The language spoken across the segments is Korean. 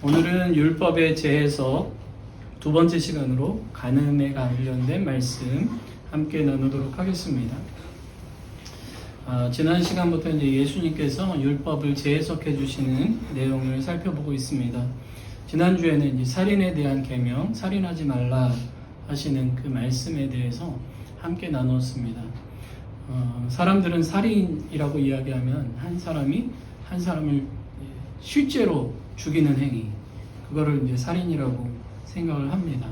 오늘은 율법의 재해석 두 번째 시간으로 간음에 관련된 말씀 함께 나누도록 하겠습니다. 지난 시간부터 이제 예수님께서 율법을 재해석해 주시는 내용을 살펴보고 있습니다. 지난주에는 이제 살인에 대한 계명, 살인하지 말라 하시는 그 말씀에 대해서 함께 나누었습니다. 사람들은 살인이라고 이야기하면 한 사람이 한 사람을 실제로 죽이는 행위, 그거를 이제 살인이라고 생각을 합니다.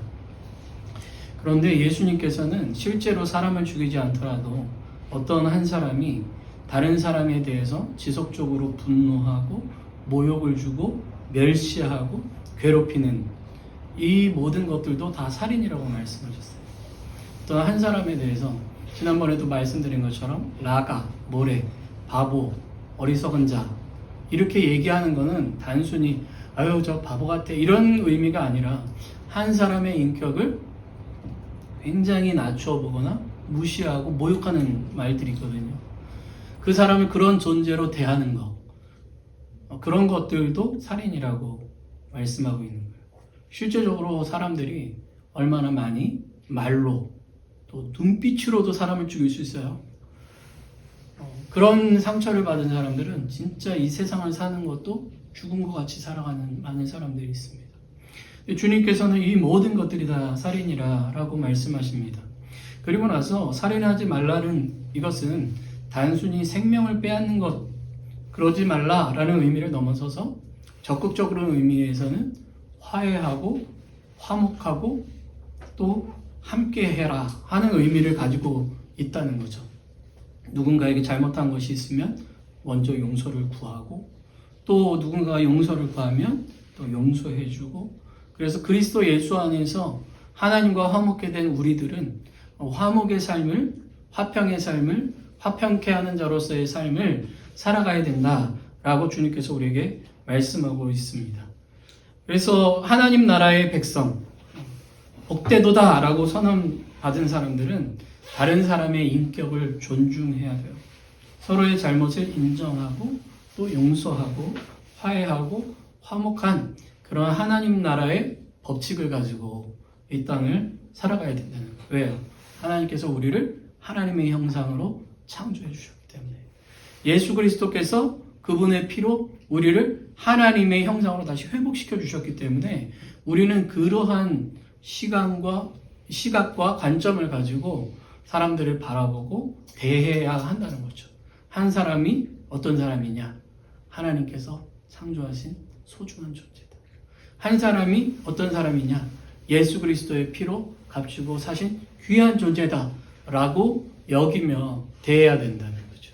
그런데 예수님께서는 실제로 사람을 죽이지 않더라도 어떤 한 사람이 다른 사람에 대해서 지속적으로 분노하고 모욕을 주고 멸시하고 괴롭히는 이 모든 것들도 다 살인이라고 말씀하셨어요. 어떤 한 사람에 대해서 지난번에도 말씀드린 것처럼 라가, 모래, 바보, 어리석은 자 이렇게 얘기하는 거는 단순히 아유 저 바보 같아 이런 의미가 아니라 한 사람의 인격을 굉장히 낮춰 보거나 무시하고 모욕하는 말들이 있거든요. 그 사람을 그런 존재로 대하는 것, 그런 것들도 살인이라고 말씀하고 있는 거예요. 실제적으로 사람들이 얼마나 많이 말로 또 눈빛으로도 사람을 죽일 수 있어요. 그런 상처를 받은 사람들은 진짜 이 세상을 사는 것도 죽은 것 같이 살아가는 많은 사람들이 있습니다. 주님께서는 이 모든 것들이 다 살인이라고 말씀하십니다. 그리고 나서 살인하지 말라는 이것은 단순히 생명을 빼앗는 것, 그러지 말라라는 의미를 넘어서서 적극적으로 의미에서는 화해하고 화목하고 또 함께해라 하는 의미를 가지고 있다는 거죠. 누군가에게 잘못한 것이 있으면 먼저 용서를 구하고 또 누군가가 용서를 구하면 또 용서해주고, 그래서 그리스도 예수 안에서 하나님과 화목게 된 우리들은 화목의 삶을, 화평의 삶을, 화평케 하는 자로서의 삶을 살아가야 된다라고 주님께서 우리에게 말씀하고 있습니다. 그래서 하나님 나라의 백성, 복되도다라고 선언받은 사람들은 다른 사람의 인격을 존중해야 돼요. 서로의 잘못을 인정하고 또 용서하고 화해하고 화목한 그런 하나님 나라의 법칙을 가지고 이 땅을 살아가야 된다는 거예요. 왜요? 하나님께서 우리를 하나님의 형상으로 창조해 주셨기 때문에. 예수 그리스도께서 그분의 피로 우리를 하나님의 형상으로 다시 회복시켜 주셨기 때문에 우리는 그러한 시각과 관점을 가지고 사람들을 바라보고 대해야 한다는 거죠. 한 사람이 어떤 사람이냐? 하나님께서 창조하신 소중한 존재다. 한 사람이 어떤 사람이냐? 예수 그리스도의 피로 값주고 사신 귀한 존재다 라고 여기며 대해야 된다는 거죠.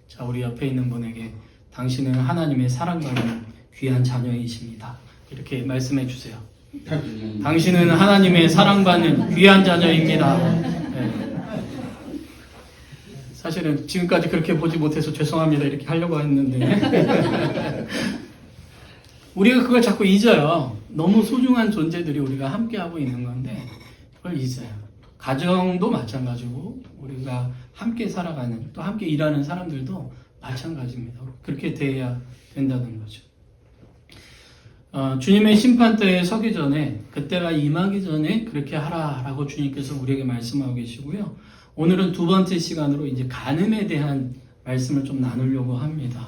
자, 우리 옆에 있는 분에게 당신은 하나님의 사랑받는 귀한 자녀이십니다. 이렇게 말씀해 주세요. 당신은 하나님의 사랑받는 귀한 자녀입니다. 네. 사실은 지금까지 그렇게 보지 못해서 죄송합니다 이렇게 하려고 했는데 우리가 그걸 자꾸 잊어요. 너무 소중한 존재들이 우리가 함께하고 있는 건데 그걸 잊어요. 가정도 마찬가지고 우리가 함께 살아가는 또 함께 일하는 사람들도 마찬가지입니다. 그렇게 대해야 된다는 거죠. 주님의 심판대에 서기 전에, 그때가 임하기 전에 그렇게 하라라고 주님께서 우리에게 말씀하고 계시고요. 오늘은 두 번째 시간으로 이제 간음에 대한 말씀을 좀 나누려고 합니다.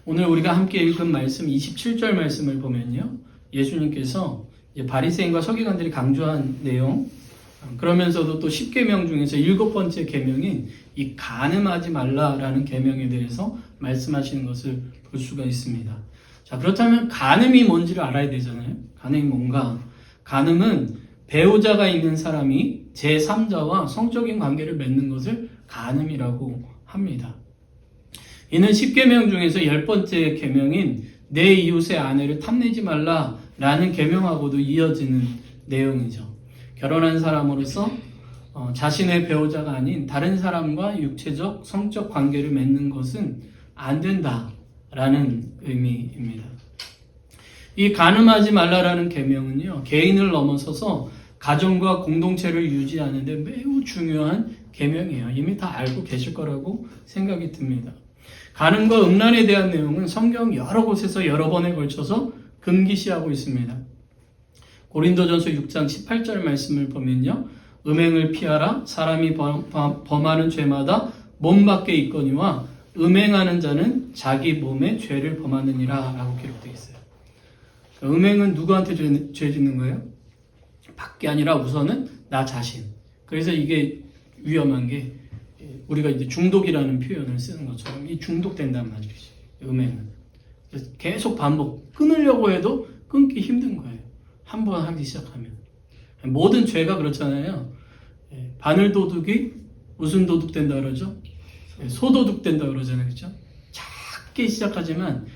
오늘 우리가 함께 읽은 말씀 27절 말씀을 보면요. 예수님께서 바리새인과 서기관들이 강조한 내용, 그러면서도 또 10계명 중에서 7번째 계명인 이 간음하지 말라라는 계명에 대해서 말씀하시는 것을 볼 수가 있습니다. 자, 그렇다면 간음이 뭔지를 알아야 되잖아요. 간음이 뭔가? 간음은 배우자가 있는 사람이 제3자와 성적인 관계를 맺는 것을 간음이라고 합니다. 이는 10계명 중에서 10번째 계명인 내 이웃의 아내를 탐내지 말라라는 계명하고도 이어지는 내용이죠. 결혼한 사람으로서 자신의 배우자가 아닌 다른 사람과 육체적, 성적 관계를 맺는 것은 안 된다라는 의미입니다. 이 간음하지 말라라는 계명은요, 개인을 넘어서서 가정과 공동체를 유지하는 데 매우 중요한 계명이에요. 이미 다 알고 계실 거라고 생각이 듭니다. 간음과 음란에 대한 내용은 성경 여러 곳에서 여러 번에 걸쳐서 금기시하고 있습니다. 고린도전서 6장 18절 말씀을 보면요. 음행을 피하라. 사람이 범하는 죄마다 몸 밖에 있거니와 음행하는 자는 자기 몸에 죄를 범하느니라 라고 기록되어 있어요. 음행은 누구한테 죄 짓는 거예요? 밖에 아니라 우선은 나 자신. 그래서 이게 위험한 게 우리가 이제 중독이라는 표현을 쓰는 것처럼 이 중독된단 말이지. 음행은. 계속 반복. 끊으려고 해도 끊기 힘든 거예요. 한 번 하기 시작하면. 모든 죄가 그렇잖아요. 바늘도둑이 무슨 도둑 된다 그러죠? 소도둑 된다 그러잖아요. 그렇죠? 작게 시작하지만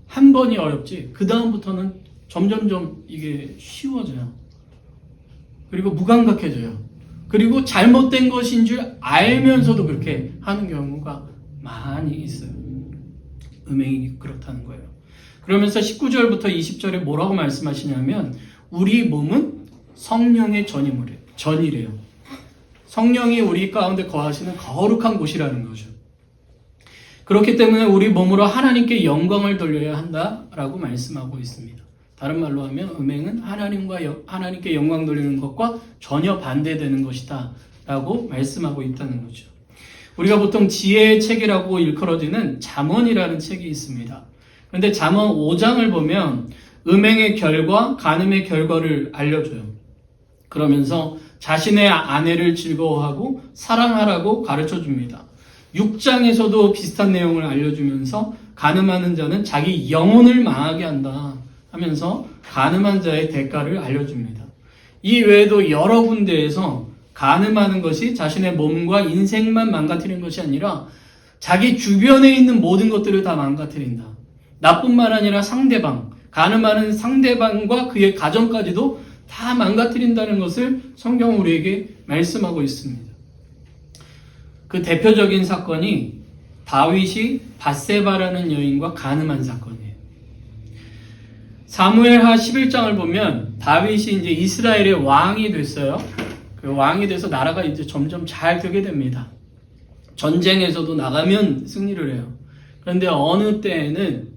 한 번이 어렵지 그 다음부터는 점점점 이게 쉬워져요. 그리고 무감각해져요. 그리고 잘못된 것인 줄 알면서도 그렇게 하는 경우가 많이 있어요. 음행이 그렇다는 거예요. 그러면서 19절부터 20절에 뭐라고 말씀하시냐면 우리 몸은 성령의 전이래요. 성령이 우리 가운데 거하시는 거룩한 곳이라는 거죠. 그렇기 때문에 우리 몸으로 하나님께 영광을 돌려야 한다라고 말씀하고 있습니다. 다른 말로 하면 음행은 하나님께 영광 돌리는 것과 전혀 반대되는 것이다 라고 말씀하고 있다는 거죠. 우리가 보통 지혜의 책이라고 일컬어지는 잠언이라는 책이 있습니다. 그런데 잠언 5장을 보면 음행의 결과, 간음의 결과를 알려줘요. 그러면서 자신의 아내를 즐거워하고 사랑하라고 가르쳐줍니다. 6장에서도 비슷한 내용을 알려주면서 간음하는 자는 자기 영혼을 망하게 한다 하면서 간음한 자의 대가를 알려줍니다. 이 외에도 여러 군데에서 간음하는 것이 자신의 몸과 인생만 망가뜨리는 것이 아니라 자기 주변에 있는 모든 것들을 다 망가뜨린다. 나뿐만 아니라 상대방, 간음하는 상대방과 그의 가정까지도 다 망가뜨린다는 것을 성경은 우리에게 말씀하고 있습니다. 그 대표적인 사건이 다윗이 밧세바라는 여인과 간음한 사건이에요. 사무엘하 11장을 보면 다윗이 이제 이스라엘의 왕이 됐어요. 그 왕이 돼서 나라가 이제 점점 잘 되게 됩니다. 전쟁에서도 나가면 승리를 해요. 그런데 어느 때에는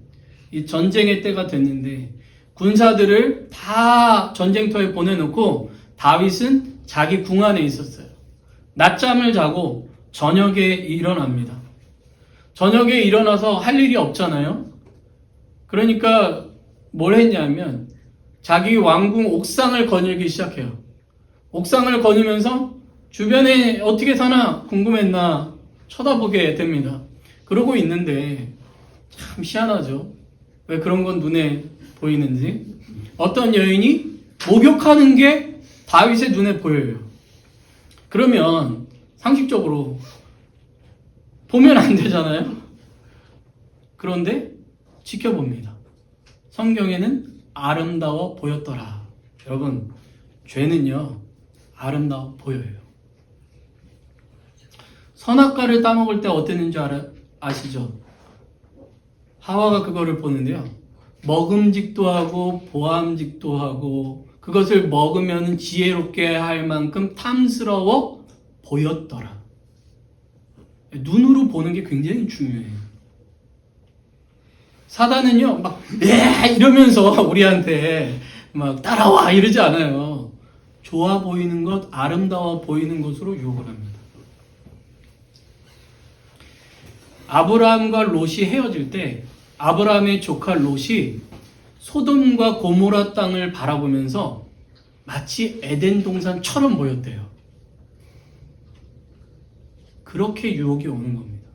이 전쟁의 때가 됐는데 군사들을 다 전쟁터에 보내놓고 다윗은 자기 궁 안에 있었어요. 낮잠을 자고 저녁에 일어납니다. 저녁에 일어나서 할 일이 없잖아요. 그러니까 뭘 했냐면 자기 왕궁 옥상을 거닐기 시작해요. 옥상을 거니면서 주변에 어떻게 사나 궁금했나 쳐다보게 됩니다. 그러고 있는데 참 희한하죠. 왜 그런 건 눈에 보이는지. 어떤 여인이 목욕하는 게 다윗의 눈에 보여요. 그러면 상식적으로 보면 안 되잖아요. 그런데 지켜봅니다. 성경에는 아름다워 보였더라. 여러분, 죄는요 아름다워 보여요. 선악과를 따먹을 때 어땠는지 아시죠? 하와가 그거를 보는데요. 먹음직도 하고 보암직도 하고 그것을 먹으면 지혜롭게 할 만큼 탐스러워 보였더라. 눈으로 보는 게 굉장히 중요해요. 사단은요, 막, 이러면서 우리한테 막 따라와 이러지 않아요. 좋아 보이는 것, 아름다워 보이는 것으로 유혹을 합니다. 아브라함과 롯이 헤어질 때 아브라함의 조카 롯이 소돔과 고모라 땅을 바라보면서 마치 에덴 동산처럼 보였대요. 그렇게 유혹이 오는 겁니다.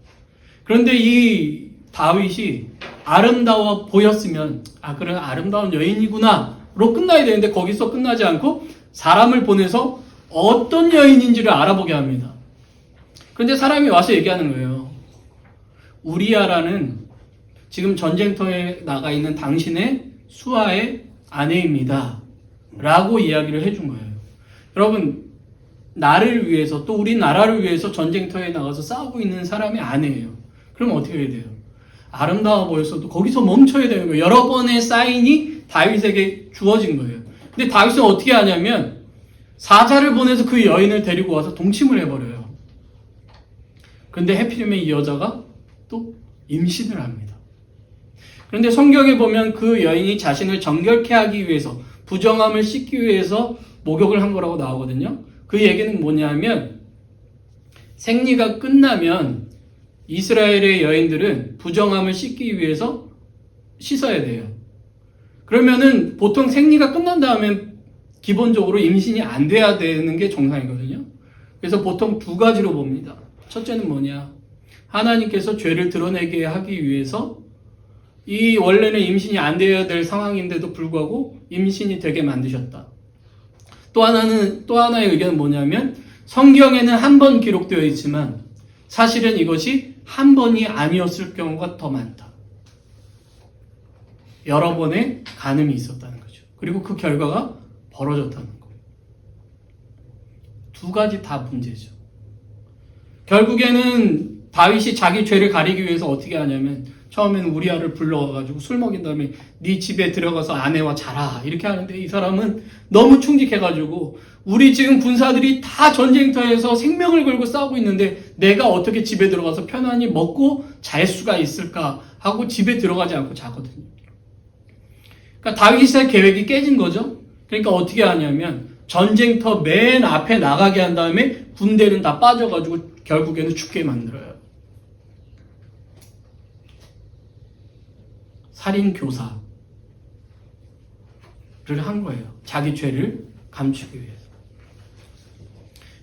그런데 이 다윗이 아름다워 보였으면 그래 아름다운 여인이구나로 끝나야 되는데 거기서 끝나지 않고 사람을 보내서 어떤 여인인지를 알아보게 합니다. 그런데 사람이 와서 얘기하는 거예요. 우리아라는 지금 전쟁터에 나가 있는 당신의 수하의 아내입니다. 라고 이야기를 해준 거예요. 여러분, 나를 위해서 또 우리 나라를 위해서 전쟁터에 나가서 싸우고 있는 사람이 아내예요. 그럼 어떻게 해야 돼요? 아름다워 보였어도 거기서 멈춰야 되는 거예요. 여러 번의 사인이 다윗에게 주어진 거예요. 근데 다윗은 어떻게 하냐면 사자를 보내서 그 여인을 데리고 와서 동침을 해버려요. 근데 해필이면 이 여자가 또 임신을 합니다. 그런데 성경에 보면 그 여인이 자신을 정결케 하기 위해서, 부정함을 씻기 위해서 목욕을 한 거라고 나오거든요. 그 얘기는 뭐냐면 생리가 끝나면 이스라엘의 여인들은 부정함을 씻기 위해서 씻어야 돼요. 그러면은 보통 생리가 끝난 다음에 기본적으로 임신이 안 돼야 되는 게 정상이거든요. 그래서 보통 두 가지로 봅니다. 첫째는 뭐냐? 하나님께서 죄를 드러내게 하기 위해서 이 원래는 임신이 안 돼야 될 상황인데도 불구하고 임신이 되게 만드셨다. 또 하나의 의견은 뭐냐면 성경에는 한 번 기록되어 있지만 사실은 이것이 한 번이 아니었을 경우가 더 많다. 여러 번의 간음이 있었다는 거죠. 그리고 그 결과가 벌어졌다는 거예요. 두 가지 다 문제죠. 결국에는 다윗이 자기 죄를 가리기 위해서 어떻게 하냐면 처음에는 우리아를 불러가지고 술 먹인 다음에 네 집에 들어가서 아내와 자라 이렇게 하는데 이 사람은 너무 충직해가지고 우리 지금 군사들이 다 전쟁터에서 생명을 걸고 싸우고 있는데 내가 어떻게 집에 들어가서 편안히 먹고 잘 수가 있을까 하고 집에 들어가지 않고 자거든요. 그러니까 다윗의 계획이 깨진 거죠. 그러니까 어떻게 하냐면 전쟁터 맨 앞에 나가게 한 다음에 군대는 다 빠져가지고 결국에는 죽게 만들어요. 살인교사를 한 거예요. 자기 죄를 감추기 위해서.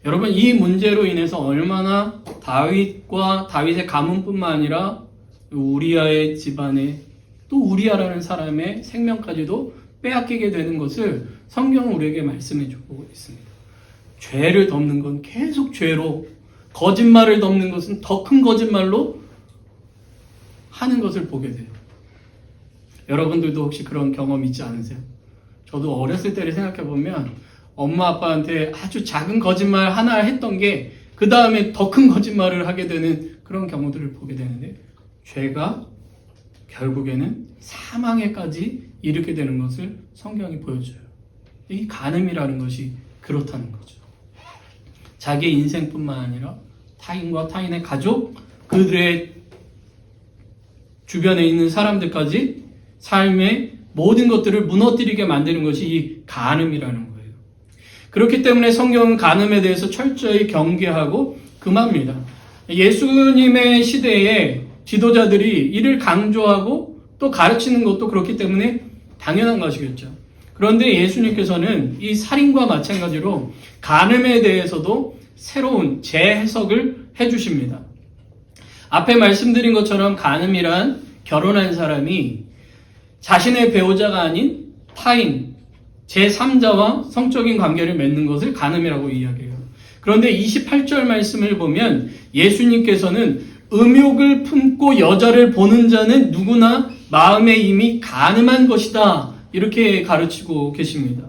여러분 이 문제로 인해서 얼마나 다윗과 다윗의 가문뿐만 아니라 우리아의 집안에 또 우리아라는 사람의 생명까지도 빼앗기게 되는 것을 성경은 우리에게 말씀해 주고 있습니다. 죄를 덮는 건 계속 죄로, 거짓말을 덮는 것은 더 큰 거짓말로 하는 것을 보게 돼요. 여러분들도 혹시 그런 경험 있지 않으세요? 저도 어렸을 때를 생각해보면 엄마 아빠한테 아주 작은 거짓말 하나 했던 게 그 다음에 더 큰 거짓말을 하게 되는 그런 경우들을 보게 되는데 죄가 결국에는 사망에까지 이르게 되는 것을 성경이 보여줘요. 이 간음이라는 것이 그렇다는 거죠. 자기의 인생뿐만 아니라 타인과 타인의 가족, 그들의 주변에 있는 사람들까지 삶의 모든 것들을 무너뜨리게 만드는 것이 이 간음이라는 거예요. 그렇기 때문에 성경은 간음에 대해서 철저히 경계하고 금합니다. 예수님의 시대에 지도자들이 이를 강조하고 또 가르치는 것도 그렇기 때문에 당연한 것이겠죠. 그런데 예수님께서는 이 살인과 마찬가지로 간음에 대해서도 새로운 재해석을 해주십니다. 앞에 말씀드린 것처럼 간음이란 결혼한 사람이 자신의 배우자가 아닌 타인, 제3자와 성적인 관계를 맺는 것을 간음이라고 이야기해요. 그런데 28절 말씀을 보면 예수님께서는 음욕을 품고 여자를 보는 자는 누구나 마음에 이미 간음한 것이다. 이렇게 가르치고 계십니다.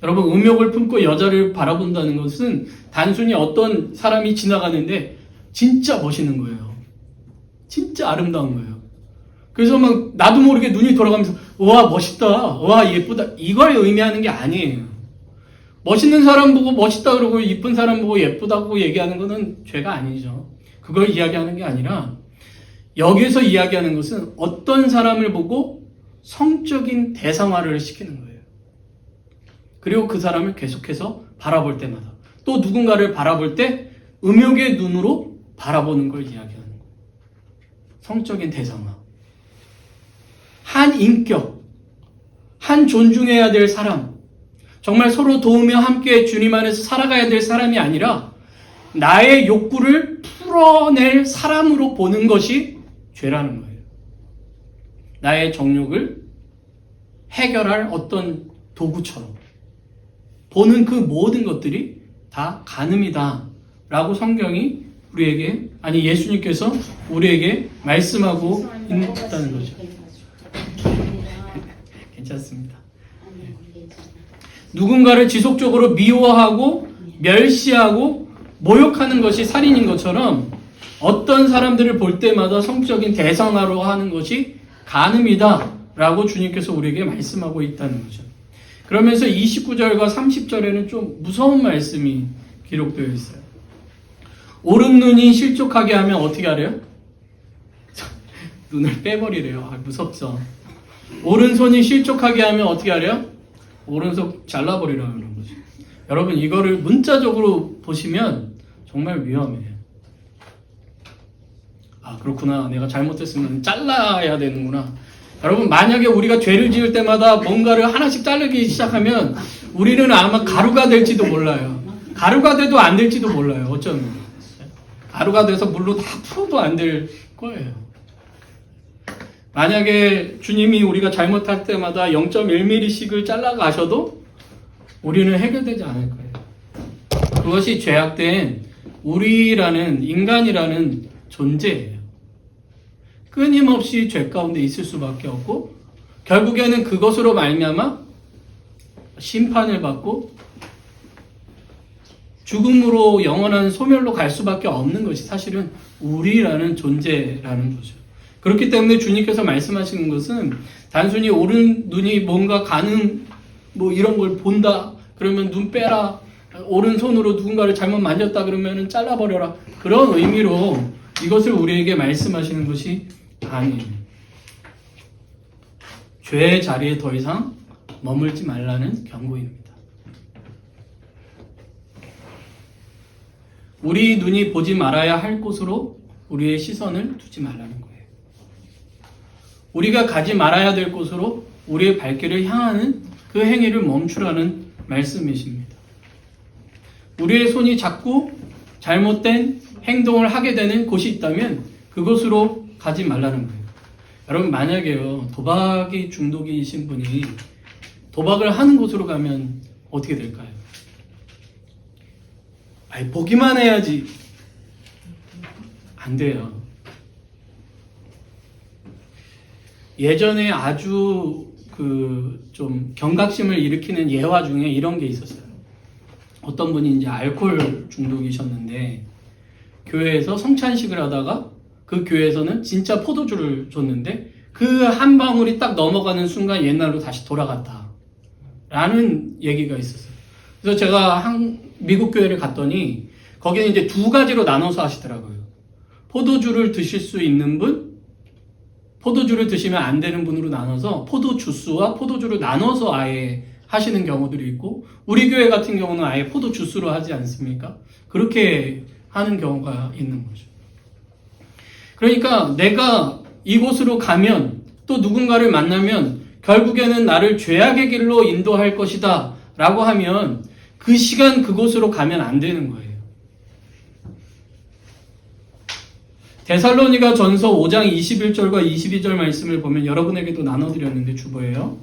여러분, 음욕을 품고 여자를 바라본다는 것은 단순히 어떤 사람이 지나가는데 진짜 멋있는 거예요. 진짜 아름다운 거예요. 그래서 막 나도 모르게 눈이 돌아가면서 와 멋있다, 와 예쁘다 이걸 의미하는 게 아니에요. 멋있는 사람 보고 멋있다 그러고 이쁜 사람 보고 예쁘다고 얘기하는 것은 죄가 아니죠. 그걸 이야기하는 게 아니라 여기서 이야기하는 것은 어떤 사람을 보고 성적인 대상화를 시키는 거예요. 그리고 그 사람을 계속해서 바라볼 때마다 또 누군가를 바라볼 때 음욕의 눈으로 바라보는 걸 이야기하는 거예요. 성적인 대상화. 한 인격, 한 존중해야 될 사람, 정말 서로 도우며 함께 주님 안에서 살아가야 될 사람이 아니라 나의 욕구를 풀어낼 사람으로 보는 것이 죄라는 거예요. 나의 정욕을 해결할 어떤 도구처럼 보는 그 모든 것들이 다 간음이다 라고 성경이 우리에게, 아니 예수님께서 우리에게 말씀하고 있다는 거죠. 괜찮습니다. 누군가를 지속적으로 미워하고 멸시하고 모욕하는 것이 살인인 것처럼 어떤 사람들을 볼 때마다 성적인 대상화로 하는 것이 간음이다 라고 주님께서 우리에게 말씀하고 있다는 거죠. 그러면서 29절과 30절에는 좀 무서운 말씀이 기록되어 있어요. 오른 눈이 실족하게 하면 어떻게 하래요? 눈을 빼버리래요. 무섭죠. 오른손이 실족하게 하면 어떻게 하래요? 오른손 잘라버리라는 거죠. 여러분 이거를 문자적으로 보시면 정말 위험해요. 아 그렇구나. 내가 잘못했으면 잘라야 되는구나. 여러분 만약에 우리가 죄를 지을 때마다 뭔가를 하나씩 자르기 시작하면 우리는 아마 가루가 될지도 몰라요. 가루가 돼도 안 될지도 몰라요. 어쩌면 가루가 돼서 물로 다 풀어도 안 될 거예요. 만약에 주님이 우리가 잘못할 때마다 0.1mm씩을 잘라가셔도 우리는 해결되지 않을 거예요. 그것이 죄악된 우리라는 인간이라는 존재예요. 끊임없이 죄 가운데 있을 수밖에 없고 결국에는 그것으로 말미암아 심판을 받고 죽음으로 영원한 소멸로 갈 수밖에 없는 것이 사실은 우리라는 존재라는 거죠. 그렇기 때문에 주님께서 말씀하시는 것은 단순히 오른 눈이 뭔가 가는 뭐 이런 걸 본다 그러면 눈 빼라, 오른손으로 누군가를 잘못 만졌다 그러면 잘라버려라, 그런 의미로 이것을 우리에게 말씀하시는 것이 아니에요. 죄의 자리에 더 이상 머물지 말라는 경고입니다. 우리 눈이 보지 말아야 할 곳으로 우리의 시선을 두지 말라는 거예요. 우리가 가지 말아야 될 곳으로 우리의 발길을 향하는 그 행위를 멈추라는 말씀이십니다. 우리의 손이 자꾸 잘못된 행동을 하게 되는 곳이 있다면 그곳으로 가지 말라는 거예요. 여러분 만약에요 도박이 중독이신 분이 도박을 하는 곳으로 가면 어떻게 될까요? 아니 보기만 해야지. 안 돼요. 예전에 아주 좀 경각심을 일으키는 예화 중에 이런 게 있었어요. 어떤 분이 이제 알코올 중독이셨는데 교회에서 성찬식을 하다가 그 교회에서는 진짜 포도주를 줬는데 그 한 방울이 딱 넘어가는 순간 옛날로 다시 돌아갔다 라는 얘기가 있었어요. 그래서 제가 미국 교회를 갔더니 거기는 이제 두 가지로 나눠서 하시더라고요. 포도주를 드실 수 있는 분, 포도주를 드시면 안 되는 분으로 나눠서 포도주스와 포도주를 나눠서 아예 하시는 경우들이 있고, 우리 교회 같은 경우는 아예 포도주스로 하지 않습니까? 그렇게 하는 경우가 있는 거죠. 그러니까 내가 이곳으로 가면 또 누군가를 만나면 결국에는 나를 죄악의 길로 인도할 것이다 라고 하면 그 시간 그곳으로 가면 안 되는 거예요. 데살로니가 전서 5장 21절과 22절 말씀을 보면 여러분에게도 나눠드렸는데 주보예요.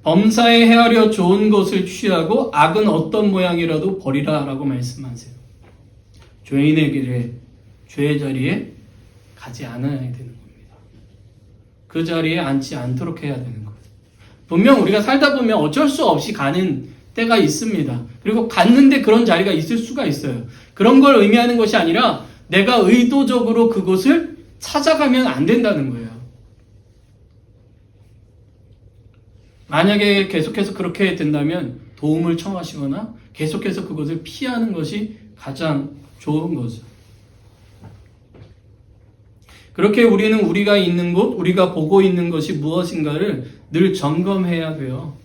범사에 헤아려 좋은 것을 취하고 악은 어떤 모양이라도 버리라 라고 말씀하세요. 죄인의 길에, 죄의 자리에 가지 않아야 되는 겁니다. 그 자리에 앉지 않도록 해야 되는 거예요. 분명 우리가 살다 보면 어쩔 수 없이 가는 때가 있습니다. 그리고 갔는데 그런 자리가 있을 수가 있어요. 그런 걸 의미하는 것이 아니라 내가 의도적으로 그곳을 찾아가면 안 된다는 거예요. 만약에 계속해서 그렇게 된다면 도움을 청하시거나 계속해서 그것을 피하는 것이 가장 좋은 거죠. 그렇게 우리는 우리가 있는 곳, 우리가 보고 있는 것이 무엇인가를 늘 점검해야 돼요.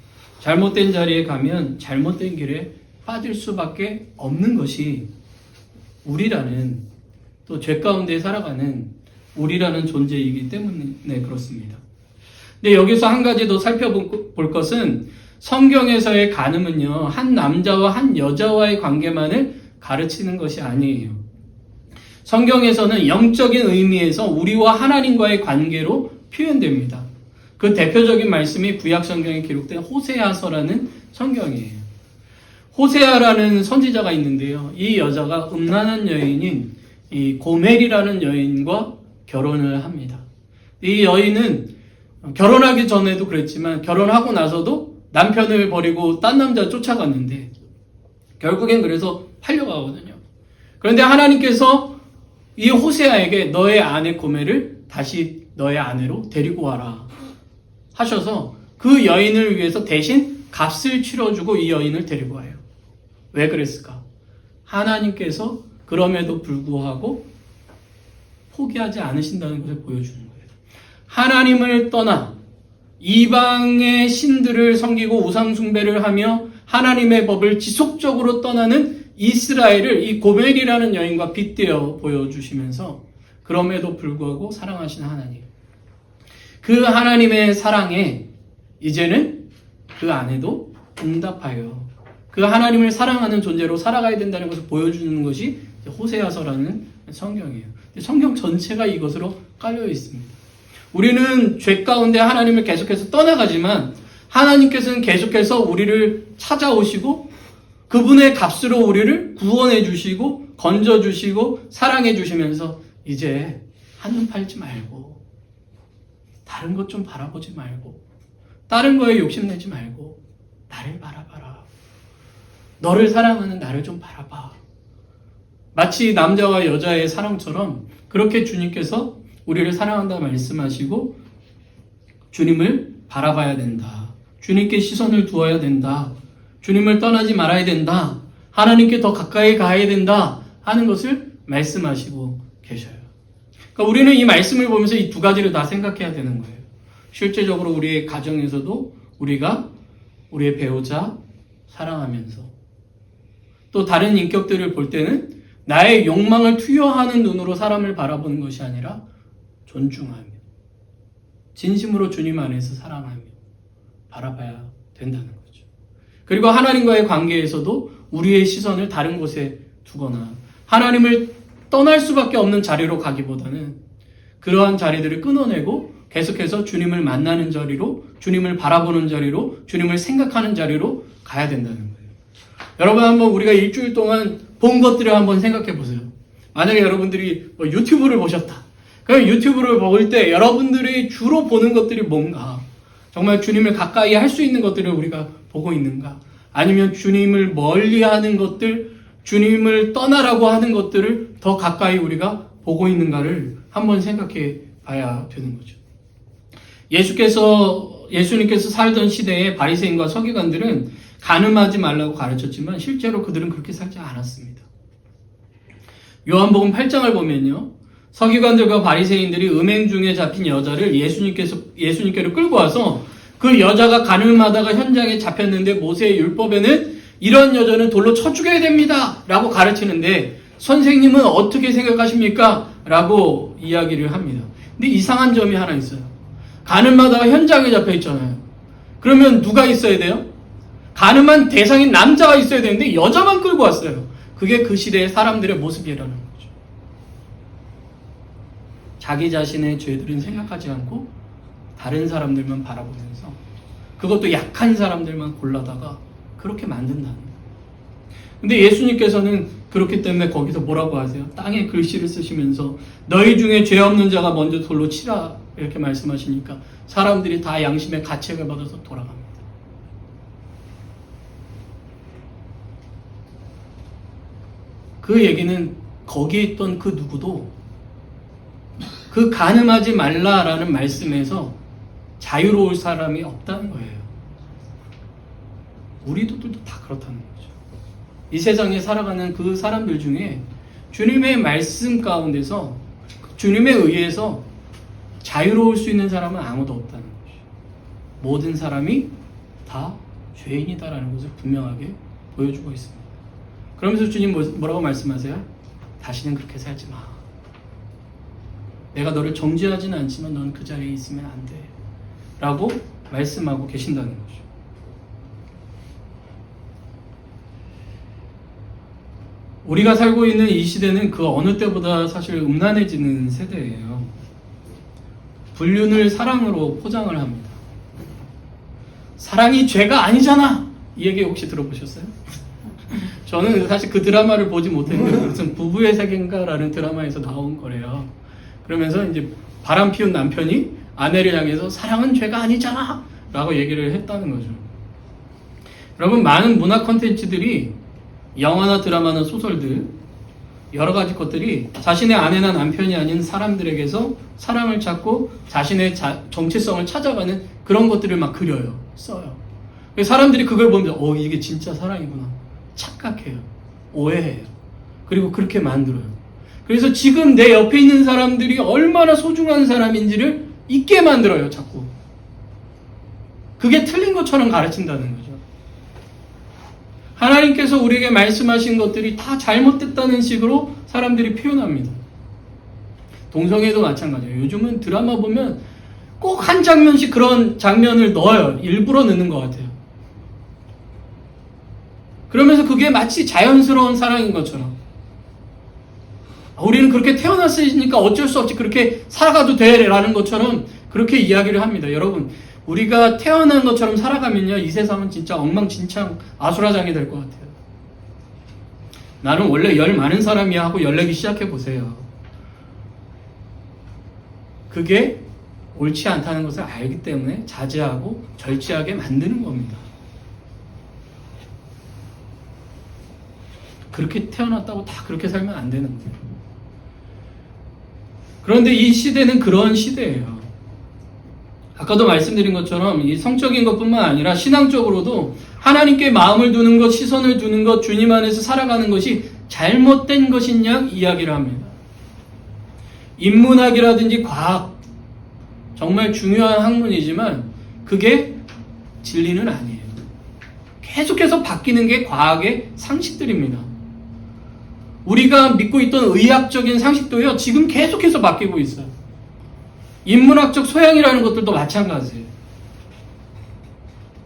잘못된 자리에 가면 잘못된 길에 빠질 수밖에 없는 것이 우리라는, 또 죄 가운데 살아가는 우리라는 존재이기 때문에 그렇습니다. 근데 여기서 한 가지 더 살펴볼 것은 성경에서의 간음은요, 한 남자와 한 여자와의 관계만을 가르치는 것이 아니에요. 성경에서는 영적인 의미에서 우리와 하나님과의 관계로 표현됩니다. 그 대표적인 말씀이 구약 성경에 기록된 호세아서라는 성경이에요. 호세아라는 선지자가 있는데요. 이 여자가 음란한 여인인 이 고멜이라는 여인과 결혼을 합니다. 이 여인은 결혼하기 전에도 그랬지만 결혼하고 나서도 남편을 버리고 딴 남자 쫓아갔는데 결국엔 그래서 팔려가거든요. 그런데 하나님께서 이 호세아에게 너의 아내 고멜을 다시 너의 아내로 데리고 와라 하셔서 그 여인을 위해서 대신 값을 치러주고 이 여인을 데리고 와요. 왜 그랬을까? 하나님께서 그럼에도 불구하고 포기하지 않으신다는 것을 보여주는 거예요. 하나님을 떠나 이방의 신들을 섬기고 우상숭배를 하며 하나님의 법을 지속적으로 떠나는 이스라엘을 이 고멜이라는 여인과 빗대어 보여주시면서 그럼에도 불구하고 사랑하시는 하나님, 그 하나님의 사랑에 이제는 그 안에도 응답하여 그 하나님을 사랑하는 존재로 살아가야 된다는 것을 보여주는 것이 호세아서라는 성경이에요. 성경 전체가 이것으로 깔려 있습니다. 우리는 죄 가운데 하나님을 계속해서 떠나가지만 하나님께서는 계속해서 우리를 찾아오시고 그분의 값으로 우리를 구원해 주시고 건져 주시고 사랑해 주시면서 이제 한눈 팔지 말고 다른 것 좀 바라보지 말고 다른 거에 욕심내지 말고 나를 바라봐라. 너를 사랑하는 나를 좀 바라봐. 마치 남자와 여자의 사랑처럼 그렇게 주님께서 우리를 사랑한다 말씀하시고 주님을 바라봐야 된다. 주님께 시선을 두어야 된다. 주님을 떠나지 말아야 된다. 하나님께 더 가까이 가야 된다 하는 것을 말씀하시고 계셔요. 그러니까 우리는 이 말씀을 보면서 이 두 가지를 다 생각해야 되는 거예요. 실제적으로 우리의 가정에서도 우리가 우리의 배우자 사랑하면서 또 다른 인격들을 볼 때는 나의 욕망을 투여하는 눈으로 사람을 바라보는 것이 아니라 존중하며 진심으로 주님 안에서 사랑하며 바라봐야 된다는 거죠. 그리고 하나님과의 관계에서도 우리의 시선을 다른 곳에 두거나 하나님을 떠날 수밖에 없는 자리로 가기보다는 그러한 자리들을 끊어내고 계속해서 주님을 만나는 자리로, 주님을 바라보는 자리로, 주님을 생각하는 자리로 가야 된다는 거예요. 여러분 한번 우리가 일주일 동안 본 것들을 한번 생각해 보세요. 만약에 여러분들이 유튜브를 보셨다. 그럼 유튜브를 볼 때 여러분들이 주로 보는 것들이 뭔가? 정말 주님을 가까이 할 수 있는 것들을 우리가 보고 있는가? 아니면 주님을 멀리하는 것들, 주님을 떠나라고 하는 것들을 더 가까이 우리가 보고 있는가를 한번 생각해 봐야 되는 거죠. 예수님께서 살던 시대에 바리새인과 서기관들은 간음하지 말라고 가르쳤지만 실제로 그들은 그렇게 살지 않았습니다. 요한복음 8장을 보면요. 서기관들과 바리새인들이 음행 중에 잡힌 여자를 예수님께로 끌고 와서 그 여자가 간음하다가 현장에 잡혔는데 모세의 율법에는 이런 여자는 돌로 쳐 죽여야 됩니다 라고 가르치는데 선생님은 어떻게 생각하십니까? 라고 이야기를 합니다. 근데 이상한 점이 하나 있어요. 간음하다가 현장에 잡혀 있잖아요. 그러면 누가 있어야 돼요? 간음한 대상인 남자가 있어야 되는데 여자만 끌고 왔어요. 그게 그 시대의 사람들의 모습이라는 거죠. 자기 자신의 죄들은 생각하지 않고 다른 사람들만 바라보면서 그것도 약한 사람들만 골라다가 그렇게 만든다는 거예요. 근데 예수님께서는 그렇기 때문에 거기서 뭐라고 하세요? 땅에 글씨를 쓰시면서 너희 중에 죄 없는 자가 먼저 돌로 치라 이렇게 말씀하시니까 사람들이 다 양심의 가책을 받아서 돌아갑니다. 그 얘기는 거기에 있던 그 누구도 그 간음하지 말라라는 말씀에서 자유로울 사람이 없다는 거예요. 우리들도 다 그렇다는 거죠. 이 세상에 살아가는 그 사람들 중에 주님의 말씀 가운데서 주님에 의해서 자유로울 수 있는 사람은 아무도 없다는 거죠. 모든 사람이 다 죄인이다라는 것을 분명하게 보여주고 있습니다. 그러면서 주님 뭐라고 말씀하세요? 다시는 그렇게 살지 마. 내가 너를 정죄하지는 않지만 넌 그 자리에 있으면 안 돼. 라고 말씀하고 계신다는 거죠. 우리가 살고 있는 이 시대는 그 어느 때보다 사실 음란해지는 세대예요. 불륜을 사랑으로 포장을 합니다. 사랑이 죄가 아니잖아! 이 얘기 혹시 들어보셨어요? 저는 사실 그 드라마를 보지 못했는데 무슨 부부의 세계인가라는 드라마에서 나온 거래요. 그러면서 이제 바람 피운 남편이 아내를 향해서 사랑은 죄가 아니잖아! 라고 얘기를 했다는 거죠. 여러분, 많은 문화 콘텐츠들이 영화나 드라마나 소설들 여러 가지 것들이 자신의 아내나 남편이 아닌 사람들에게서 사랑을 찾고 자신의 정체성을 찾아가는 그런 것들을 막 그려요. 써요. 사람들이 그걸 보면서 이게 진짜 사랑이구나. 착각해요. 오해해요. 그리고 그렇게 만들어요. 그래서 지금 내 옆에 있는 사람들이 얼마나 소중한 사람인지를 있게 만들어요, 자꾸. 그게 틀린 것처럼 가르친다는 거죠. 하나님께서 우리에게 말씀하신 것들이 다 잘못됐다는 식으로 사람들이 표현합니다. 동성애도 마찬가지예요. 요즘은 드라마 보면 꼭 한 장면씩 그런 장면을 넣어요. 일부러 넣는 것 같아요. 그러면서 그게 마치 자연스러운 사랑인 것처럼. 우리는 그렇게 태어났으니까 어쩔 수 없이 그렇게 살아가도 돼라는 것처럼 그렇게 이야기를 합니다. 여러분, 우리가 태어난 것처럼 살아가면요, 이 세상은 진짜 엉망진창 아수라장이 될 것 같아요. 나는 원래 열 많은 사람이야 하고 열내기 시작해 보세요. 그게 옳지 않다는 것을 알기 때문에 자제하고 절제하게 만드는 겁니다. 그렇게 태어났다고 다 그렇게 살면 안 되는 거예요. 그런데 이 시대는 그런 시대예요. 아까도 말씀드린 것처럼 이 성적인 것뿐만 아니라 신앙적으로도 하나님께 마음을 두는 것, 시선을 두는 것, 주님 안에서 살아가는 것이 잘못된 것인 양 이야기를 합니다. 인문학이라든지 과학, 정말 중요한 학문이지만 그게 진리는 아니에요. 계속해서 바뀌는 게 과학의 상식들입니다. 우리가 믿고 있던 의학적인 상식도요, 지금 계속해서 바뀌고 있어요. 인문학적 소양이라는 것들도 마찬가지예요.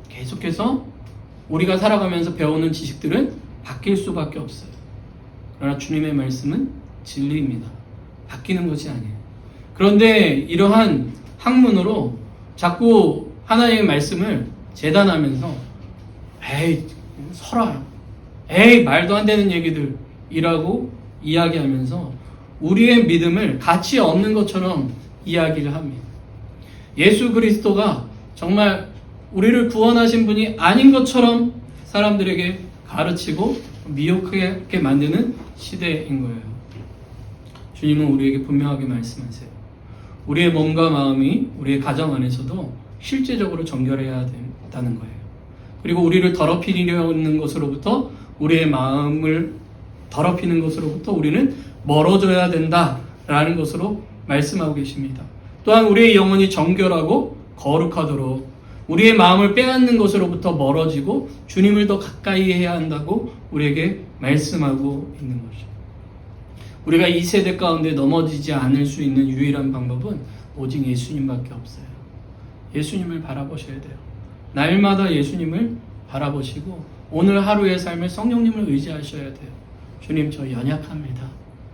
계속해서 우리가 살아가면서 배우는 지식들은 바뀔 수밖에 없어요. 그러나 주님의 말씀은 진리입니다. 바뀌는 것이 아니에요. 그런데 이러한 학문으로 자꾸 하나님의 말씀을 재단하면서 에이 설화, 에이 말도 안 되는 얘기들이라고 이야기하면서 우리의 믿음을 가치 없는 것처럼 이야기를 합니다. 예수 그리스도가 정말 우리를 구원하신 분이 아닌 것처럼 사람들에게 가르치고 미혹하게 만드는 시대인 거예요. 주님은 우리에게 분명하게 말씀하세요. 우리의 몸과 마음이 우리의 가정 안에서도 실제적으로 정결해야 된다는 거예요. 그리고 우리를 더럽히려는 것으로부터, 우리의 마음을 더럽히는 것으로부터 우리는 멀어져야 된다라는 것으로 말씀하고 계십니다. 또한 우리의 영혼이 정결하고 거룩하도록 우리의 마음을 빼앗는 것으로부터 멀어지고 주님을 더 가까이 해야 한다고 우리에게 말씀하고 있는 거죠. 우리가 이 세대 가운데 넘어지지 않을 수 있는 유일한 방법은 오직 예수님밖에 없어요. 예수님을 바라보셔야 돼요. 날마다 예수님을 바라보시고 오늘 하루의 삶을 성령님을 의지하셔야 돼요. 주님, 저 연약합니다.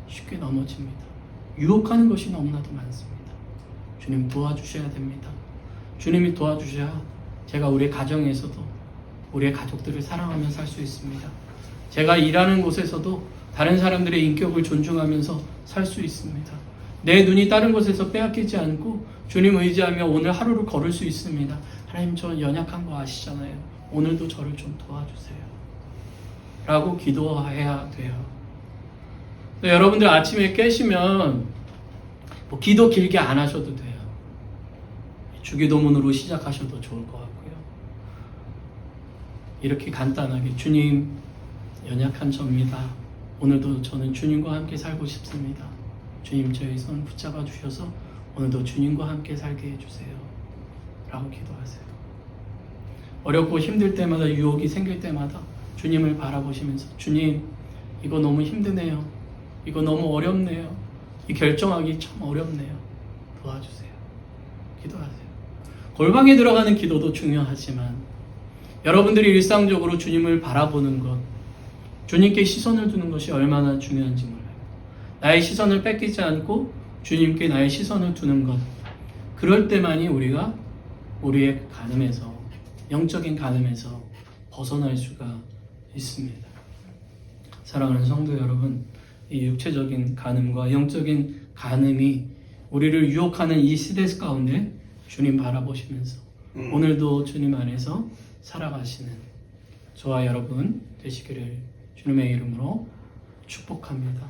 쉽게 넘어집니다. 유혹하는 것이 너무나도 많습니다. 주님 도와주셔야 됩니다. 주님이 도와주셔야 제가 우리 가정에서도 우리의 가족들을 사랑하며 살 수 있습니다. 제가 일하는 곳에서도 다른 사람들의 인격을 존중하면서 살 수 있습니다. 내 눈이 다른 곳에서 빼앗기지 않고 주님 의지하며 오늘 하루를 걸을 수 있습니다. 하나님, 저 연약한 거 아시잖아요. 오늘도 저를 좀 도와주세요. 라고 기도해야 돼요. 여러분들 아침에 깨시면 뭐 기도 길게 안 하셔도 돼요. 주기도문으로 시작하셔도 좋을 것 같고요. 이렇게 간단하게 주님, 연약한 저입니다. 오늘도 저는 주님과 함께 살고 싶습니다. 주님, 저의 손 붙잡아 주셔서 오늘도 주님과 함께 살게 해주세요. 라고 기도하세요. 어렵고 힘들 때마다, 유혹이 생길 때마다 주님을 바라보시면서 주님, 이거 너무 힘드네요. 이거 너무 어렵네요. 이 결정하기 참 어렵네요. 도와주세요. 기도하세요. 골방에 들어가는 기도도 중요하지만 여러분들이 일상적으로 주님을 바라보는 것, 주님께 시선을 두는 것이 얼마나 중요한지 몰라요. 나의 시선을 뺏기지 않고 주님께 나의 시선을 두는 것, 그럴 때만이 우리가 우리의 간음에서, 영적인 간음에서 벗어날 수가 있습니다. 사랑하는 성도 여러분, 이 육체적인 간음과 영적인 간음이 우리를 유혹하는 이 시대 가운데 주님 바라보시면서 오늘도 주님 안에서 살아가시는 저와 여러분 되시기를 주님의 이름으로 축복합니다.